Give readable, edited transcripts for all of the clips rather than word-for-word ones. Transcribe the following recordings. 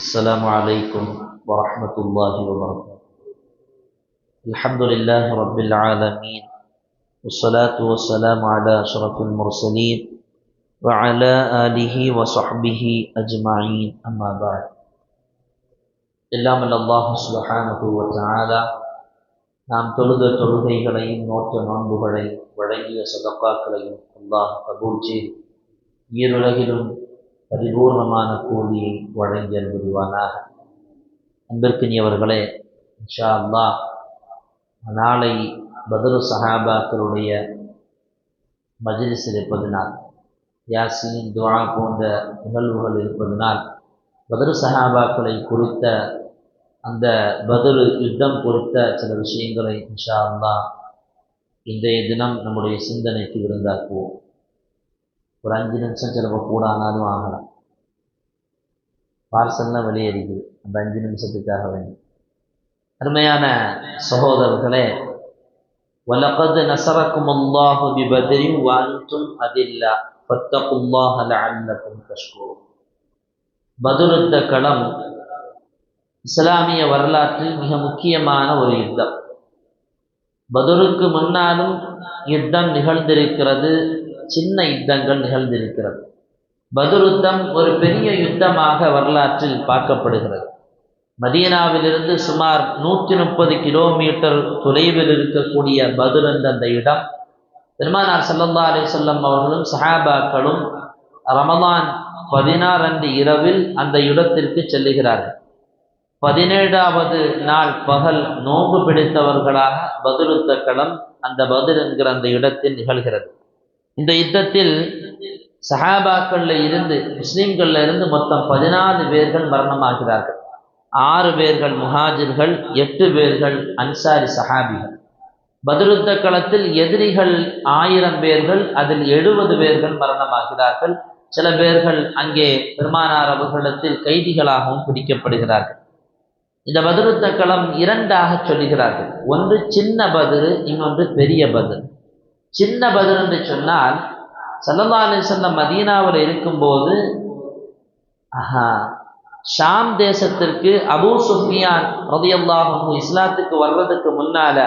السلام عليكم ورحمة الله وبركاته. الحمد لله رب العالمين، والصلاة والسلام على أشرف المرسلين وعلى آله وصحبه أجمعين. أما بعد. இல்லாமல் அல்லாஹ் சுப்ஹானஹு வ தஆலா நாம் தொழுத தொழுகைகளையும் நோற்ற நோன்புகளை வழங்கிய சதக்காக்களையும் அல்லாஹ் கபூல் செய்து ஈருலகிலும் பரிபூர்ணமான கூலியை வழங்கி புரிவானாக. அன்பிற்கினியவர்களே, இன்ஷா அல்லாஹ் நாளை பத்ரு சஹாபாக்களுடைய மஜ்லிஸ் இருப்பதனால், யாசீன் துஆ போன்ற நிகழ்வுகள் இருப்பதனால், பத்ரு சஹாபாக்களை குறித்த அந்த பத்ரு யுத்தம் குறித்த சில விஷயங்களை இன்ஷா அல்லாஹ் இன்றைய தினம் நம்முடைய சிந்தனைக்கு விருந்தாக்குவோம். ஒரு 5 நிமிஷம் சிலப்போ கூடானாலும் ஆகலாம். பார்சல்லாம் வெளியேறிக்குது அந்த 5 நிமிஷத்துக்காக வேண்டி. அருமையான சகோதரர்களே, வலகத் நஸரக்குமுல்லாஹு பிபத்ரின் வ அன்தும் அதில்லா ஃபத்தகுல்லாஹ லஅல்லகும் தஷ்குரூன். பத்ர் யுத்த களம் இஸ்லாமிய வரலாற்றில் மிக முக்கியமான ஒரு யுத்தம். பத்ருக்கு முன்னாலும் யுத்தம் நிகழ்ந்திருக்கிறது, சின்ன யுத்தங்கள் நிகழ்ந்திருக்கிறது. பத்ர் யுத்தம் ஒரு பெரிய யுத்தமாக வரலாற்றில் பார்க்கப்படுகிறது. மதீனாவிலிருந்து சுமார் 130 கிலோமீட்டர் தொலைவில் இருக்கக்கூடிய பத்ர் என்ற அந்த இடம், பெருமானார் ஸல்லல்லாஹு அலைஹி வஸல்லம் அவர்களும் சஹாபாக்களும் ரமலான் 16 அன்று இரவில் அந்த இடத்திற்கு செல்லுகிறார்கள். 17வது நாள் பகல் நோன்பு பிடித்தவர்களாக பத்ர் யுத்த களம் அந்த பத்ர் என்கிற அந்த இடத்தில் நிகழ்கிறது. இந்த யுத்தத்தில் சஹாபாக்கள்ல இருந்து, முஸ்லிம்கள்ல இருந்து மொத்தம் 14 பேர்கள் மரணமாகிறார்கள். 6 பேர்கள் முஹாஜிர்கள், 8 பேர்கள் அன்சாரி சஹாபிகள். பத்ர் யுத்த களத்தில் எதிரிகள் 1000 பேர்கள், அதில் 70 பேர்கள் மரணமாகிறார்கள். சில பேர்கள் அங்கே பெருமானார் அவர்களிடத்தில் கைதிகளாகவும் பிடிக்கப்படுகிறார்கள். இந்த பத்ர் யுத்த களம் 2ஆக சொல்லுகிறார்கள். ஒன்று சின்ன பத்ர், இன்னொன்று பெரிய பத்ர். சின்ன பத்ர் என்று சொன்னால், ஸல்லல்லாஹு அலைஹி வஸல்லம் மதீனாவில் இருக்கும்போது ஷாம் தேசத்திற்கு அபூ சுஃபியான் ரலியல்லாஹு அன்ஹு இஸ்லாத்துக்கு வர்றதுக்கு முன்னால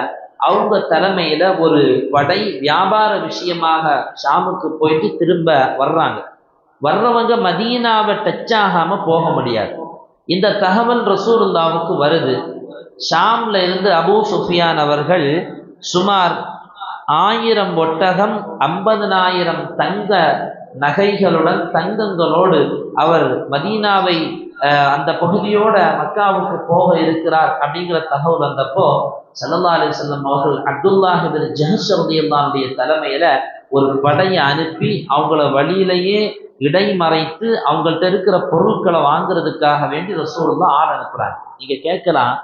அவங்க தலைமையில ஒரு படை வியாபார விஷயமாக ஷாமுக்கு போயிட்டு திரும்ப வர்றாங்க. வர்றவங்க மதீனாவை டச் ஆகாம போக முடியாது. இந்த தகவல் ரசூலுல்லாவுக்கு வருது. ஷாம்ல இருந்து அபூ சுஃபியான் அவர்கள் சுமார் 1000 ஒட்டகம், 50,000 தங்க நகைகளுடன், தங்கங்களோடு அவர் மதீனாவை அந்த பகுதியோட மக்காவுக்கு போக இருக்கிறார் அப்படிங்கிற தகவல் வந்தப்போ ஸல்லல்லாஹு அலைஹி வஸல்லம் அவர்கள் அப்துல்லாஹ் இப்னு ஜஹஷ் ரலியல்லாஹு தலைமையில ஒரு படையை அனுப்பி அவங்கள வழியிலேயே இடைமறைத்து அவங்கள்ட்ட இருக்கிற பொருட்களை வாங்குறதுக்காக வேண்டி ரசூலுல்லாஹ் ஆள் அனுப்புறாங்க. நீங்க கேட்கலாம்,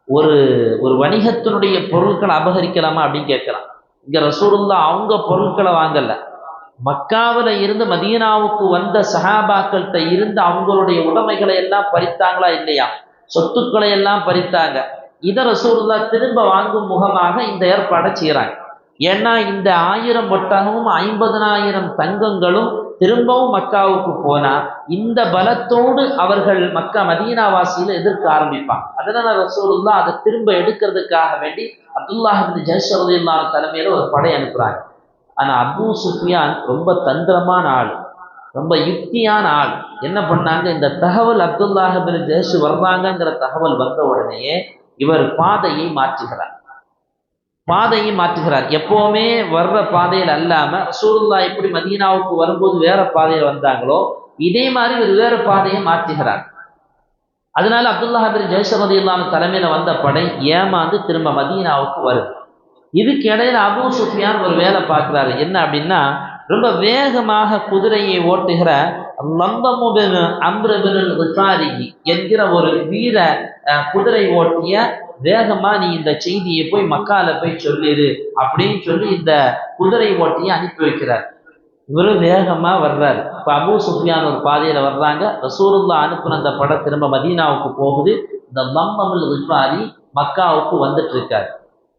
ஒரு வணிகத்தினுடைய பொருட்களை அபகரிக்கலாமா அப்படின்னு கேட்கலாம். இங்க ரசூலுல்லாஹ் அவங்க பொருட்களை வாங்கல, மக்காவில இருந்து மதீனாவுக்கு வந்த சஹாபாக்கள்கிட்ட இருந்து அவங்களுடைய உடைமைகளை எல்லாம் பறித்தாங்களா இல்லையா, சொத்துக்களை எல்லாம் பறித்தாங்க. இதை ரசூலுல்லாஹ் திரும்ப வாங்கும் முகமாக இந்த ஏற்பாடை செய்யறாங்க. ஏன்னா இந்த 1000 ஒட்டகமும் 50,000 தங்கங்களும் திரும்பவும் மக்காவுக்கு போனா இந்த பலத்தோடு அவர்கள் மதீனாவாசியில எதிர்க்க ஆரம்பிப்பாங்க. அதனால ரசூலுல்லாஹ் அதை திரும்ப எடுக்கிறதுக்காக வேண்டி அப்துல்லாஹ் இப்னு ஜஹஷ் ரலியல்லாஹு தலைமையில ஒரு படை அனுப்புறாங்க. ஆனா அபூ சுஃபியான் ரொம்ப தந்திரமான ஆள், ரொம்ப யுக்தியான ஆள். என்ன பண்ணாங்க, இந்த தகவல் அப்துல்லாஹ் இப்னு ஜஹஷ் வர்றாங்கங்கிற தகவல் வந்த உடனேயே இவர் பாதையை மாற்றுகிறார். எப்பவுமே வர்ற பாதையில் அல்லாம ரசூலுல்லாஹ் எப்படி மதீனாவுக்கு வரும்போது வேற பாதையில் வந்தாங்களோ இதே மாதிரி ஒரு வேற பாதையை மாற்றுகிறார். அதனால அப்துல்லாஹ் இப்னு ஜஹஷ் ரலியல்லாஹு தலைமையில வந்த படை ஏமாந்து திரும்ப மதீனாவுக்கு வருது. இதுக்கு இடையில அபூ சுஃபியான் ஒரு வேலை பார்க்கிறாரு. என்ன அப்படின்னா, ரொம்ப வேகமாக குதிரையை ஓட்டுகிற லந்தமு பின் அம்ர் பின் அல்-கிஃபாரி என்கிற ஒரு வீர குதிரை ஓட்டிய, வேகமா நீ இந்த செய்தியை போய் மக்கால போய் சொல்லிடு அப்படின்னு சொல்லி இந்த குதிரை ஓட்டியை அனுப்பி வைக்கிறார். இவரு வேகமா வர்றாரு. இப்ப அபூ சுஃபியான் ஒரு பாதையில வர்றாங்க. ரசூலுல்லாஹ் அனுப்புன அந்த படம் திரும்ப மதீனாவுக்கு போகுது. இந்த லந்தமுல் கிஃபாரி மக்காவுக்கு வந்துட்டு இருக்காரு.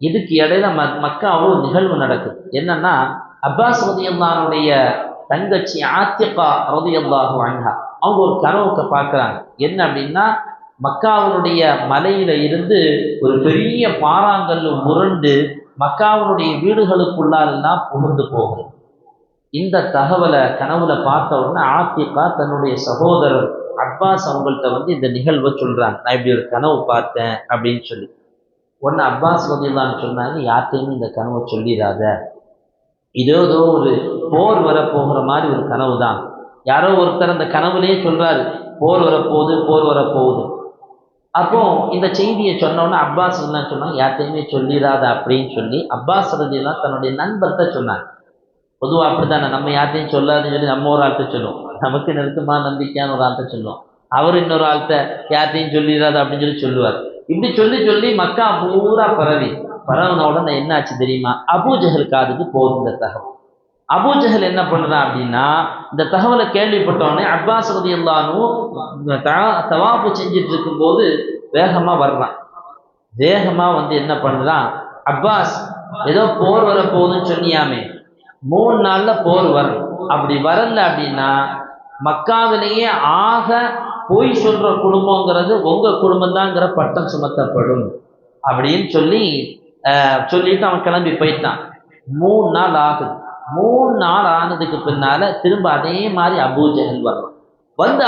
இதுக்கு இடையில மக்காவில் ஒரு நிகழ்வு நடக்குது. என்னன்னா, அப்பாஸ் ரலியல்லாஹுடைய தங்கச்சி ஆத்திகா ரலியல்லாஹு அன்ஹா அவங்க ஒரு கனவுக்க பார்க்குறாங்க. என்ன அப்படின்னா, மக்காவினுடைய மலையில இருந்து ஒரு பெரிய பாறாங்கல் உருண்டு மக்காவினுடைய வீடுகளுக்குள்ளாலெல்லாம் புகுந்து போகுது. இந்த தகவலை கனவுல பார்த்த உடனே ஆத்திகா தன்னுடைய சகோதரர் அப்பாஸ் அவங்கள்ட்ட இந்த நிகழ்வை சொல்றாங்க. நான் இப்படி ஒரு கனவு பார்த்தேன் அப்படின்னு சொல்லி. உடனே அப்பாஸ் ரலியல்லாஹு சொன்னாங்க, யார்கிட்டையுமே இந்த கனவை சொல்லிடாத, ஏதோ ஒரு போர் வரப்போகிற மாதிரி ஒரு கனவு தான். யாரோ ஒருத்தர் அந்த கனவுலேயே சொல்றாரு, போர் வரப்போகுது. அப்போ இந்த செய்தியை சொன்னோன்னே அப்பாஸ் ரலியல்லாஹு சொன்னாங்க, யார்கிட்டையுமே சொல்லிடாத அப்படின்னு சொல்லி அப்பாஸ் ரலியல்லாஹு தன்னுடைய நண்பர்கிட்ட சொன்னாங்க. பொதுவாக அப்படித்தானே, நம்ம யார்ட்டையும் சொல்லாதுன்னு சொல்லி நம்ம ஒரு ஆள்கிட்ட சொல்லுவோம், நமக்கு நெருக்கமான நம்பிக்கையான ஒரு ஆள்கிட்ட சொல்லுவோம், அவர் இன்னொரு ஆள்கிட்ட யார்ட்டையும் சொல்லிடாது அப்படின்னு சொல்லி சொல்லுவார். இப்படி சொல்லி மக்கா பூரா பரவின உடனே என்ன ஆச்சு தெரியுமா? அபூஜஹல் காதுக்கு போகுது இந்த தகவல். அபூஜஹல் என்ன பண்றான் அப்படின்னா, இந்த தகவலை கேள்விப்பட்டவொடனே அப்பாஸ் ரலியல்லாஹு தவாப்பு செஞ்சுட்டு இருக்கும்போது வேகமா வர்றான். வேகமா என்ன பண்றான், அப்பாஸ் ஏதோ போர் வர போகுதுன்னு சொன்னியாமே, 3 நாள்ல போர் வரும், அப்படி வரல அப்படின்னா மக்காவிலேயே ஆக பொய் சொல்ற குடும்பங்கிறது உங்க குடும்பம் தான்ங்கிற பட்டம் சுமத்தப்படும் அப்படின்னு சொல்லிட்டு அவன் கிளம்பி போயிட்டான். 3 நாள் ஆகுது. 3 நாள் ஆனதுக்கு பின்னால திரும்ப அதே மாதிரி அபூஜஹல் வர்றான்.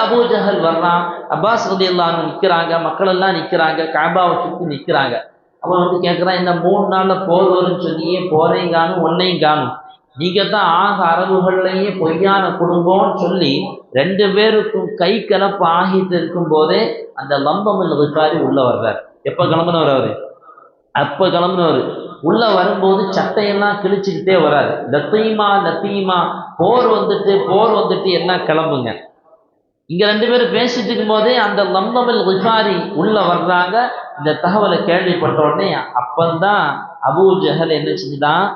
அபூஜஹல் வர்றான். அப்பாஸ் ரலியல்லாஹு நிற்கிறாங்க, மக்கள் எல்லாம் நிற்கிறாங்க, காபாவை சுற்றி நிற்கிறாங்க. அவன் கேட்குறான், இந்த 3 நாள்ல போர் வரும்னு சொன்னியே, போரையும் காணும் ஒன்னையும் காணும், நீங்க தான் ஆக அரபுகள்லையே பொய்யான குடும்பம்னு சொல்லி 2 பேருக்கும் கை கலப்பு ஆகிட்டு இருக்கும் போதே அந்த லம்பமில் கிஃபாரி உள்ள வர்றார். எப்ப கிளம்புனவர் அவரு? அப்ப கிளம்புனவர். உள்ள வரும்போது சட்டையெல்லாம் கிழிச்சுக்கிட்டே வராது. லத்தீமா போர் வந்துட்டு என்ன கிளம்புங்க. இங்க 2 பேரும் பேசிட்டு இருக்கும் போதே அந்த லம்பமில் கிஃபாரி உள்ள வர்றாங்க. இந்த தகவலை கேள்விப்பட்ட உடனே அப்பந்தான் அபூஜஹல் என்ன செஞ்சுதான்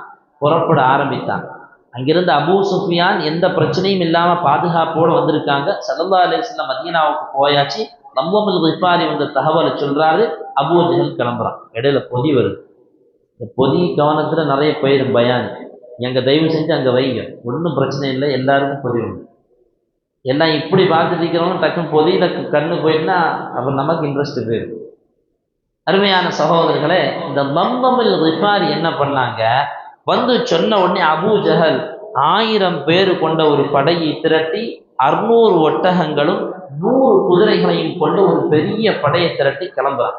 புறப்பட ஆரம்பித்தாங்க. அங்கிருந்து அபூ சுஃபியான் எந்த பிரச்சனையும் இல்லாம பாதுகாப்போடு வந்திருக்காங்க. ஸல்லல்லாஹு அலைஹி வஸல்லம் மதீனாவுக்கு போயாச்சு. லம்பமில் கிஃபாரி தகவலை சொல்றாரு. அபூஜஹல் கிளம்புறான். இடையில பொதி வருது. இந்த பொதி கவனத்துல நிறைய போயிடும் பயான். எங்க தயவு செஞ்சு அங்க வைங்க, ஒன்றும் பிரச்சனை இல்லை, எல்லாருக்கும் பொதி உண்டு. எல்லாம் இப்படி பார்த்துட்டு இருக்கிறவங்க டக்குன்னு பொதியில கண்ணு போயிட்டுனா அப்புறம் நமக்கு இன்ட்ரெஸ்ட் போயிடும். அருமையான சகோதரர்களே, இந்த லம்பமில் கிஃபாரி என்ன பண்ணாங்க, சொன்ன உடனே அபூஜஹல் 1000 பேர் கொண்ட ஒரு படையை திரட்டி 600 ஒட்டகங்களும் 100 குதிரைகளையும் கொண்டு ஒரு பெரிய படையை திரட்டி கிளம்புறான்.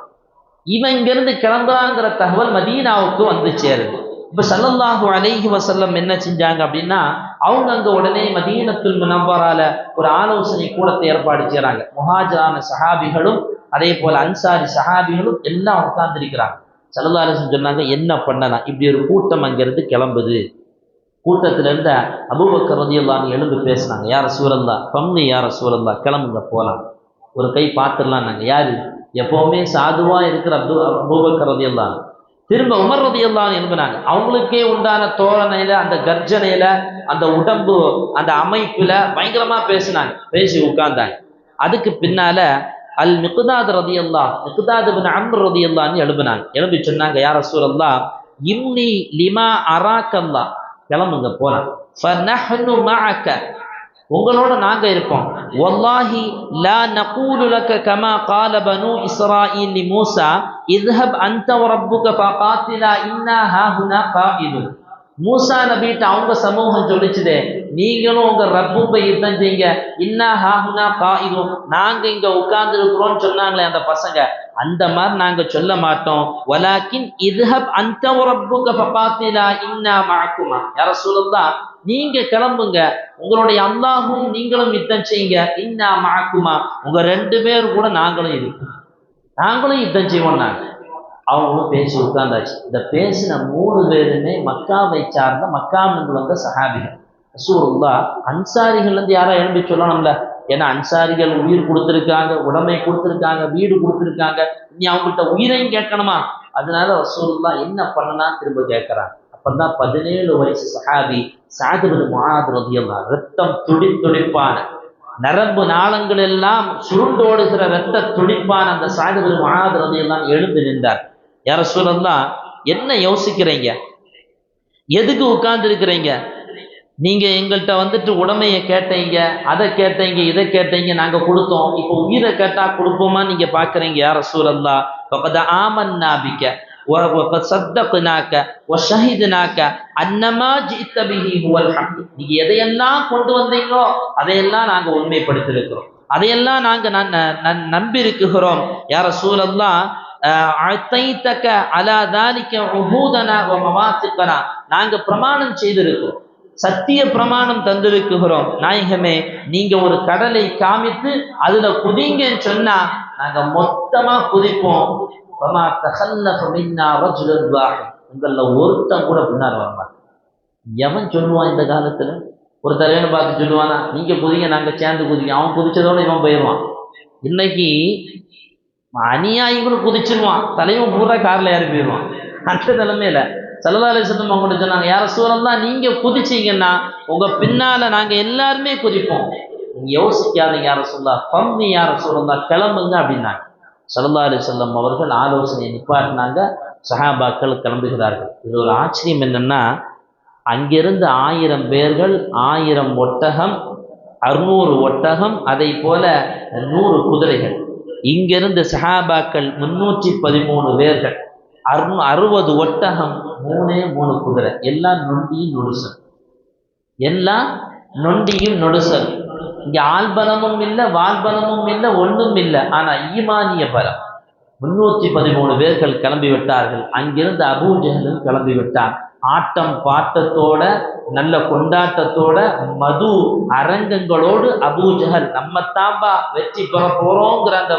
இவன் இங்கிருந்து கிளம்புறாங்கிற தகவல் மதீனாவுக்கு சேருது. இப்ப ஸல்லல்லாஹு அலைஹி வஸல்லம் என்ன செஞ்சாங்க அப்படின்னா, அவங்க அங்க உடனே மதீனத்துல் முனவ்வரால ஒரு ஆலோசனை கூடத்தை ஏற்பாடு செய்யறாங்க. முஹாஜிரான சஹாபிகளும் அதே போல அன்சாரி சஹாபிகளும் எல்லாம் உட்கார்ந்திருக்கிறாங்க. ஸல்லல்லாஹு அலைஹி வஸல்லம் சொன்னாங்க, என்ன பண்ணலாம், இப்படி ஒரு கூட்டம் அங்கிருந்து கிளம்புது. கூட்டத்துல இருந்த அபூபக்கர் ரலியல்லாஹு அன்ஹு எழுந்து பேசினாங்க, யா ரசூலல்லாஹ் ஃபம்லி யா ரசூலல்லாஹ், கிளம்புங்க போலாம், ஒரு கை பார்த்துடலாம். நாங்க யாரு, எப்பவுமே சாதுவா இருக்கிற அபூபக்கர் ரலியல்லாஹு அன்ஹு. திரும்ப உமர் ரலியல்லாஹு அன்ஹு எழுப்புனாங்க. அவங்களுக்கே உண்டான தோரணையில, அந்த கர்ஜனையில, அந்த உடம்பு, அந்த அமைப்புல பயங்கரமா பேசி உட்கார்ந்தாங்க. அதுக்கு பின்னால அல் மிக்தாத் இப்னு அம்ர் ரலியல்லாஹு அன்ஹு எழுப்பி சொன்னாங்க, யா ரசூலல்லாஹ் இம்னி லிமா அராக்கல்லாஹ், கிளம்புங்க போலாம், ஃபநஹ்னு மஅக, உங்களோட நாங்க இருப்போம். வல்லாஹி லா நகூலு லக கமா கால பனு இஸ்ராயீல் லி மூஸா இத்ஹப் அன்த வ ரப்புக ஃபகாத்திலா இன்னா ஹாஹுனா காயிதுன். மூசா நபிட்ட அவங்க சமூகம் சொல்லிச்சுதே, நீங்களும் உங்க ரப்பும் போய் யுத்தம் செய்யுங்க, இன்னா ஹாஹுனா காயிதுன், நாங்க இங்க உட்கார்ந்து இருக்கிறோம்னு சொன்னாங்களே அந்த பசங்க, அந்த மாதிரி நாங்க சொல்ல மாட்டோம். வலாக்கின் இத்ஹப் அன்த வ ரப்புக ஃபகாத்திலா இன்னா மஅகுமா, யா ரசூலல்லாஹ் நீங்க கிளம்புங்க, உங்களுடைய அல்லாஹும் நீங்களும் யுத்தம் செய்யுங்க, இன்னா மஅகுமா, உங்க 2 பேர் கூட நாங்களும் யுத்தம் செய்வோம். அவங்களும் பேசி உட்கார்ந்தாச்சு. இந்த பேசின 3 பேருமே மக்காவை சார்ந்த மக்காவிலிருந்து வந்த சஹாபிகள். ரசூலுல்லாஹ் அன்சாரிகள் யாரா எழுப்பி சொல்லணும்ல, ஏன்னா அன்சாரிகள் உயிர் கொடுத்துருக்காங்க, உடமை கொடுத்துருக்காங்க, வீடு கொடுத்துருக்காங்க, நீ அவங்கள்ட்ட உயிரையும் கேட்கணுமா? அதனால ரசூலுல்லாஹ் என்ன பண்ணலாம் திரும்ப கேட்கிறாங்க. அப்பதான் 17 வயசு சஹாபி சஅத் இப்னு முஆத் ரலியல்லாஹு அன்ஹு, ரத்தம் துடிப்பான, நரம்பு நாளங்கள் எல்லாம் சுருண்டோடுகிற ரத்த துடிப்பான அந்த சஅத் இப்னு முஆத் ரலியல்லாஹு அன்ஹு எழுந்து நின்றார். யா ரசூலல்லாஹ் என்ன யோசிக்கிறீங்க, எதுக்கு உட்கார்ந்து இருக்கிறீங்க, நீங்க எங்கள்கிட்ட வந்துட்டு உடமையை கேட்டீங்க, அதை கேட்டீங்க, இதை கேட்டீங்க, நாங்க கொடுத்தோம். இப்போ உயிரை கேட்டா கொடுப்போமா நீங்க பாக்குறீங்க யா ரசூலல்லாஹ். ஃபகத் ஆமன்னா பிக வகத் ஸத்தக்னாக வஷஹித்னாக அன்னமா ஜிஅத பிஹி ஹுவல் ஹக். நீங்க எதையெல்லாம் கொண்டு வந்தீங்களோ அதையெல்லாம் நாங்க உண்மைப்படுத்தியிருக்கிறோம், அதையெல்லாம் நாங்க நம்பி இருக்கிறோம் யா ரசூலல்லாஹ். அத்தைதக அலா தாலிக உஹூதனா வ மவாத்திகனா. நாங்க பிரமாணம் செய்திருக்கிறோம், சத்திய பிரமாணம் தந்திருக்கிறோம் நாயகமே. நீங்க ஒரு கடலை காமித்து அதுல குதிங்கன்னு சொன்னா நாங்க மொத்தமா குதிப்போம். உங்கள ஒருத்தன் கூட பின்னார் வரமாட்டான். எவன் சொல்லுவான் இந்த காலத்துல? ஒரு தலைவனை பார்த்து சொல்லுவானா நீங்க குதிங்க நாங்க சேர்ந்து குதிங்க, அவன் குதிச்சதோட இவன் போயிடுவான். இன்னைக்கு அநியாயிகளும் குதிச்சிருவான், தலைவன் பூரா கார்ல ஏறி போயிடுவான். அந்த நிலைமையில ஸல்லல்லாஹு அலைஹி வஸல்லம் அவங்க சொன்னாங்க, யா ரசூலல்லாஹ் நீங்க குதிச்சீங்கன்னா உங்க பின்னால நாங்க எல்லாருமே குதிப்போம், நீங்க யோசிக்காதீங்க யா ரசூலல்லாஹ், ஃபம்மி யா ரசூலல்லாஹ், கிளம்புங்க அப்படின்னாங்க. ஸல்லல்லாஹு அலைஹி வஸல்லம் அவர்கள் ஆலோசனையை நிப்பாட்டினாங்க, சஹாபாக்கள் கிளம்புகிறார்கள். இது ஒரு ஆச்சரியம் என்னன்னா, அங்கிருந்து 1000 பேர்கள், 1000 ஒட்டகம், 600 ஒட்டகம், அதை போல 100 குதிரைகள். இங்கிருந்து சஹாபாக்கள் 313 பேர்கள், 60 ஒட்டகம், 3 குதிரை, எல்லாம் நொண்டியும் நொடுசல், எல்லாம் நொண்டியும் நொடுசல். இங்க ஆள்பலமும் இல்லை, வாழ்பலமும் இல்லை, ஒன்றும் இல்லை. ஆனா ஈமானிய பலம். 313 பேர்கள் கிளம்பி விட்டார்கள். அங்கிருந்து அபூ ஜஹலும் கிளம்பி விட்டான். ஆட்டம் பாட்டத்தோட, நல்ல கொண்டாட்டத்தோட, மது அரங்கங்களோடு அபூ ஜஹல் நம்ம தாம்பா வெற்றி பெற போறோங்கிற அந்த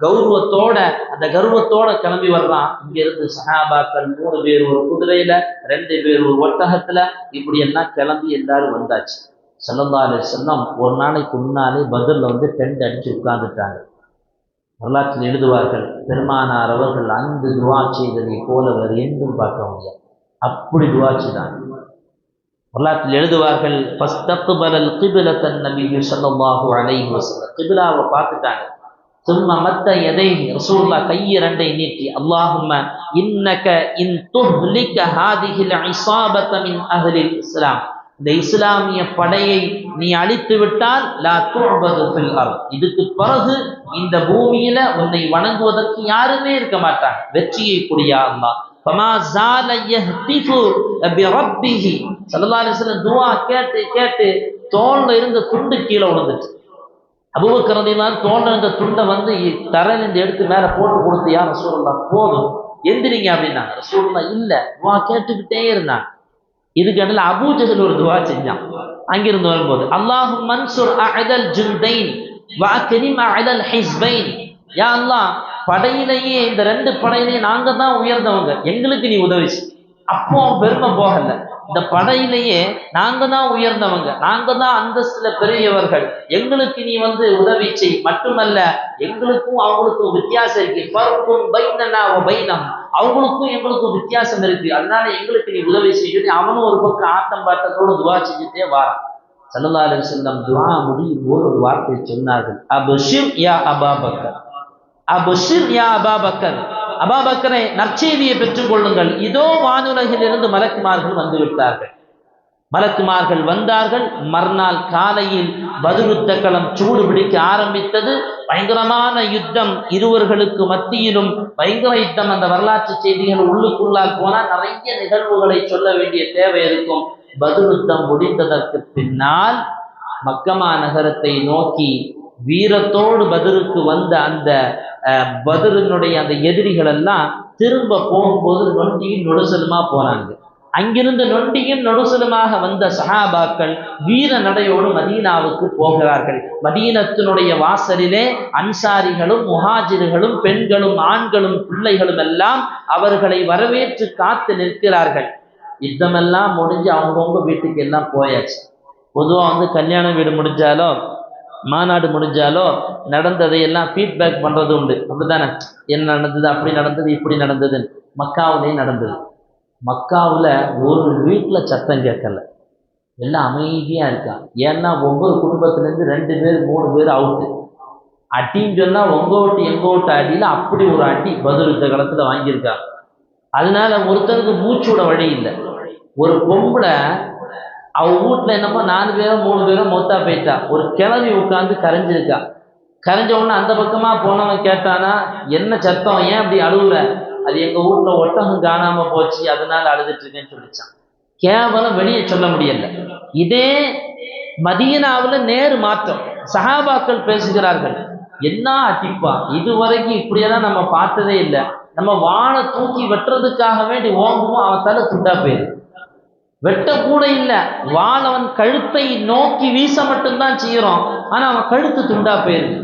கௌரவத்தோட, அந்த கர்வத்தோட கிளம்பி வர்றான். இங்கிருந்து சஹாபாக்கள் 3 பேர் ஒரு குதிரையில, 2 பேர் ஒரு ஒட்டகத்துல, இப்படி எல்லாம் கிளம்பி எல்லாரும் வந்தாச்சு. ஸல்லல்லாஹு அலைஹி வஸல்லம் ஒரு நாளைக்கு முன்னாலே பத்ர்ல டென்ட் அடிச்சு உட்கார்ந்துட்டாங்க. வரலாற்றில் எழுதுவார்கள், பெருமானார் அவர்கள் அந்த துவா செய்ததை போல வேறு எங்கும் பார்க்க முடியாது, அப்படி துவா செய்தாங்க. வரலாற்றில் எழுதுவார்கள், ஃபஸ்தக்பலல் கிப்லத்தன் நபியு ஸல்லல்லாஹு அலைஹி வஸல்லம், கிப்லாவை பார்த்துட்டாங்க. சும்ம மத்த யதைஹி, ரசூலுல்லாஹ் கையை 2ஐ நீட்டி, அல்லாஹும்ம இன்னக இன் துஹ்லிக ஹாதிஹில் இஸாபத மின் அஹ்லில் இஸ்லாம், இந்த இஸ்லாமிய படையை நீ அழித்து விட்டால் லா துஅபது ஃபில் அர்த், இதுக்கு பிறகு இந்த பூமியில உன்னை வணங்குவதற்கு யாருமே இருக்க மாட்டாங்க, வெற்றியை கொடியா அல்லாஹ். ஃபமா ஸால யஹ்திஃபு பிரப்பிஹி. ஸல்லல்லாஹு அலைஹி வஸல்லம் துஆ கேட்டு கேட்டு தோள்ல இருந்த துண்டு கீழே விழுந்துச்சு. அபூபக்கர் ரலியல்லாஹு அன்ஹு தோள்ல இருந்த துண்டை தரையிலிருந்து எடுத்து மேல போட்டு கொடுத்து, யா ரசூலல்லாஹ் போதும் எந்திரிங்க அப்படின்னாங்க. ரசூலுல்லாஹ் இல்ல, துஆ கேட்டுக்கிட்டே இருந்தாங்க. இதுக்கு இடையில அபூ ஜஹல் ஒரு துவா செஞ்சான். அங்கிருந்து வரும்போது, அல்லாஹும் மன்சுர் அஅதல் ஜுந்தைன் வ அக்ரிம் அஅதல் ஹிஸ்பைன், யா அல்லாஹ் படையிலேயே இந்த 2 படையிலேயே நாங்க தான் உயர்ந்தவங்க, எங்களுக்கு நீ உதவி செய். அப்போ பெருமை போகல, இந்த படையிலேயே நாங்க தான் உயர்ந்தவங்க, நாங்க தான் அந்தஸ்துல பெரியவர்கள், எங்களுக்கு நீ உதவி செய். மட்டுமல்ல, எங்களுக்கும் அவங்களுக்கும் வித்தியாசம் இருக்கு, ஃபர்கும் பைனனா வ பைனஹும், அவங்களுக்கும் எங்களுக்கும் வித்தியாசம் இருக்கு, அதனால எங்களுக்கு நீ உதவி செய்ய. அவனும் ஒரு பக்கம் ஆட்டம் பாட்டத்தோடு துவா செஞ்சுட்டே வாரான். ஸல்லல்லாஹு அலைஹி வஸல்லம் துவா முடியும் போது ஒரு வார்த்தை சொன்னார்கள், அப்ஷிர் யா அபா பக்கர், அப்ஷிர் யா அபா பக்கர், அபூபக்கரே நற்செய்தியை பெற்றுக் கொள்ளுங்கள், இதோ வானுலகிலிருந்து மலக்குமார்கள் வந்து விட்டார்கள். மலக்குமார்கள் வந்தார்கள். மறுநாள் காலையில் பத்ர் யுத்தக்களம் சூடு பிடிக்க ஆரம்பித்தது. பயங்கரமான யுத்தம், இருவர்களுக்கு மத்தியிலும் பயங்கர யுத்தம். அந்த வரலாற்று செய்திகள் உள்ளுக்குள்ளால் போனால் நிறைய நிகழ்வுகளை சொல்ல வேண்டிய தேவை இருக்கும். பத்ர் யுத்தம் முடிந்ததற்கு பின்னால் மக்கமா நகரத்தை நோக்கி வீரத்தோடு பத்ருக்கு வந்த அந்த பத்ரினுடைய அந்த எதிரிகள் எல்லாம் திரும்ப போகும்போது நொண்டியும் நொடுசலுமா போனாங்க. அங்கிருந்து நொண்டியும் நொடுசலுமாக வந்த சஹாபாக்கள் வீர நடையோடு மதீனாவுக்கு போகிறார்கள். மதீனத்தினுடைய வாசலிலே அன்சாரிகளும் முஹாஜிர்களும் பெண்களும் ஆண்களும் பிள்ளைகளும் எல்லாம் அவர்களை வரவேற்று காத்து நிற்கிறார்கள். யுத்தமெல்லாம் முடிஞ்சு அவங்கவுங்க வீட்டுக்கு எல்லாம் போயாச்சு. பொதுவாக கல்யாண வீடு முடிஞ்சாலோ மாநாடு முடிஞ்சாலோ நடந்ததை எல்லாம் ஃபீட்பேக் பண்றது உண்டு, அப்படித்தானே? என்ன நடந்தது, அப்படி நடந்தது, இப்படி நடந்தது. மக்காவிலேயே நடந்தது. மக்காவில் ஒரு வீட்டில் சத்தம் கேட்கல, எல்லாம் அமைதியாக இருக்கா. ஏன்னா ஒவ்வொரு குடும்பத்திலேருந்து 2 பேர் 3 பேர் அவுட்டு. அட்டின்னு சொன்னால் உங்க ஓட்டு எங்க ஓட்டு அடியில் அப்படி ஒரு அடி பத்ர் யுத்த காலத்தில் வாங்கியிருக்காங்க. அதனால ஒருத்தருக்கு மூச்சோட வழி இல்லை. ஒரு பொம்பளை அவ வீட்டுல என்னமோ 4 பேரோ 3 பேரோ மௌத்தா போயிட்டா. ஒரு கிழவி உட்காந்து கரைஞ்சிருக்கா. கரைஞ்ச உடனே அந்த பக்கமா போனவன் கேட்டானா, என்ன சத்தம், ஏன் அப்படி அழுகுற? அது எங்க வீட்டுல ஒட்டகம் காணாம போச்சு, அதனால அழுதுட்டு இருக்கேன்னு சொல்லிச்சான். கேவலம் வெளியே சொல்ல முடியல. இதே மதீனாவுல நேரு மாற்றம். சஹாபாக்கள் பேசுகிறார்கள், என்ன அத்திப்பா, இதுவரைக்கும் இப்படியெல்லாம் நம்ம பார்த்ததே இல்லை. நம்ம வாழை தூக்கி வெட்டுறதுக்காக வேண்டி ஓங்குவோம், அவன் தலை துண்டா போயிரு. வெட்ட கூட இல்லை, வாள் அவன் கழுத்தை நோக்கி வீச மட்டும்தான் செய்யறோம், ஆனா அவன் கழுத்து துண்டா போயிருக்கு.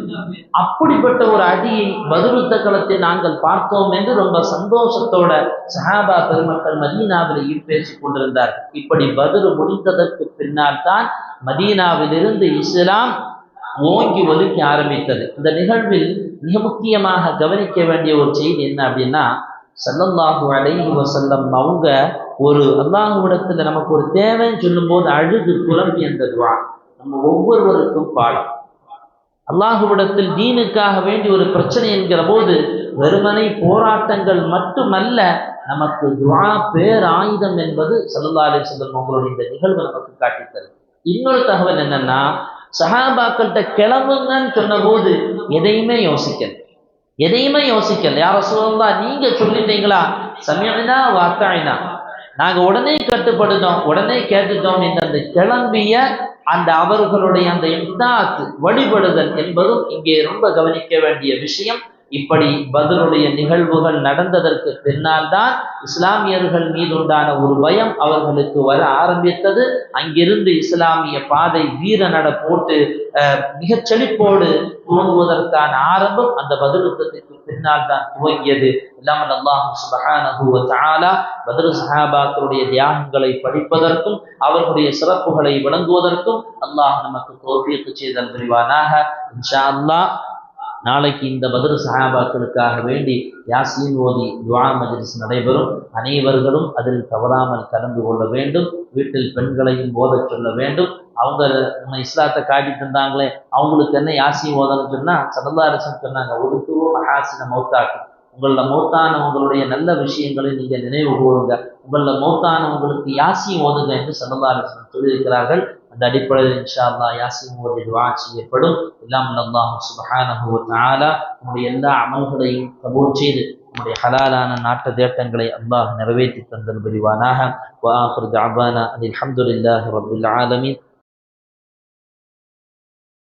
அப்படிப்பட்ட ஒரு அடியை பத்ர் யுத்த களத்தில் நாங்கள் பார்த்தோம் என்று ரொம்ப சந்தோஷத்தோட சஹாபா பெருமக்கள் மதீனாவிலேயும் பேசிக் கொண்டிருந்தார். இப்படி பத்ர் முடிந்ததற்கு பின்னால் தான் மதீனாவிலிருந்து இஸ்லாம் ஓங்கி ஒலிக்க ஆரம்பித்தது. இந்த நிகழ்வில் மிக முக்கியமாக கவனிக்க வேண்டிய ஒரு செய்தி என்ன அப்படின்னா, ஸல்லல்லாஹு அலைஹி வஸல்லம் அவங்க ஒரு அல்லாஹ்விடத்துல நமக்கு ஒரு தேவைன்னு சொல்லும் போது அழுது புலம்பி அந்த துஆ நம்ம ஒவ்வொருவருக்கும் பாடம். அல்லாஹ்விடத்தில் தீனுக்காக வேண்டி ஒரு பிரச்சனை என்கிற போது வெறுமனை போராட்டங்கள் மட்டுமல்ல, நமக்கு துஆ பேர் ஆயுதம் என்பது ஸல்லல்லாஹு அலைஹி வஸல்லம் அவங்களுடைய இந்த நிகழ்வு நமக்கு காட்டித்தது. இன்னொரு தகவல் என்னன்னா, சஹாபாக்கள்கிட்ட கிளம்புங்கன்னு சொன்ன போது எதையுமே யோசிக்கல. யார் ரசூலுல்லாஹ் நீங்க சொல்லிட்டீங்களா, சமிஅனா வ அத்தஅனா, நாங்க உடனே கட்டுப்படுத்தோம், உடனே கேட்டுட்டோம் என்ற அந்த கிளம்பிய அந்த அவர்களுடைய அந்த இம்தாத் வழிபடுதல் என்பதும் இங்கே ரொம்ப கவனிக்க வேண்டிய விஷயம். இப்படி பத்ருடைய நிகழ்வுகள் நடந்ததற்கு பின்னால் தான் இஸ்லாமியர்கள் மீது உண்டான ஒரு பயம் அவர்களுக்கு வர ஆரம்பித்தது. அங்கிருந்து இஸ்லாமிய பாதை வீர நட போட்டு மிகச் செழிப்போடு துவங்குவதற்கான ஆரம்பம் அந்த பத்ர் யுத்தத்திற்கு பின்னால் தான் துவங்கியது. இல்லாமல் அல்லாஹ் சுப்ஹானஹு வ தஆலா பத்ர் சஹாபாக்களுடைய தியாகங்களை படிப்பதற்கும் அவர்களுடைய சிறப்புகளை விளங்குவதற்கும் அல்லாஹ் நமக்கு தௌஃபீக் செய்தல் புரிவானாக. இன்ஷா அல்லாஹ் நாளைக்கு இந்த பத்ர் சஹாபாக்களுக்காக வேண்டி யாசீன் ஓதி துஆ மஜ்லிஸ் நடைபெறும். அனைவர்களும் அதில் தவறாமல் கலந்து கொள்ள வேண்டும். வீட்டில் பெண்களையும் ஓதச் சொல்ல வேண்டும். அவங்க நம்ம இஸ்லாத்தை காட்டி தந்தாங்களே, அவங்களுக்கு என்ன யாசீன் ஓதணும்னு சொன்னா ஸல்லல்லாஹு அலைஹி வஸல்லம் சொன்னாங்க, ஒதுக்குவோ மஹாசின மௌத்தாக்கும், உங்கள மௌத்தானவங்களுடைய நல்ல விஷயங்களை நீங்க நினைவு கூறுங்க, உங்கள மௌத்தானவங்களுக்கு யாசீன் ஓதுங்க என்று ஸல்லல்லாஹு அலைஹி வஸல்லம் சொல்லியிருக்கிறார்கள். அந்த அடிப்படையில் இன்ஷா அல்லாஹ் யாசீன் ஓதி துஆ செய்யப்படும். இல்லாமல் அல்லாஹ் சுப்ஹானஹு வ தஆலா நம்முடைய எல்லா அமல்களையும் கபூல் செய்து நம்முடைய ஹலாலான நாட்ட தேட்டங்களை அல்லாஹ் நிறைவேற்றி தந்தல் புரிவானாக. வ ஆகிரு தஅவானா அல்ஹம்துலில்லாஹி ரப்பில் ஆலமீன்.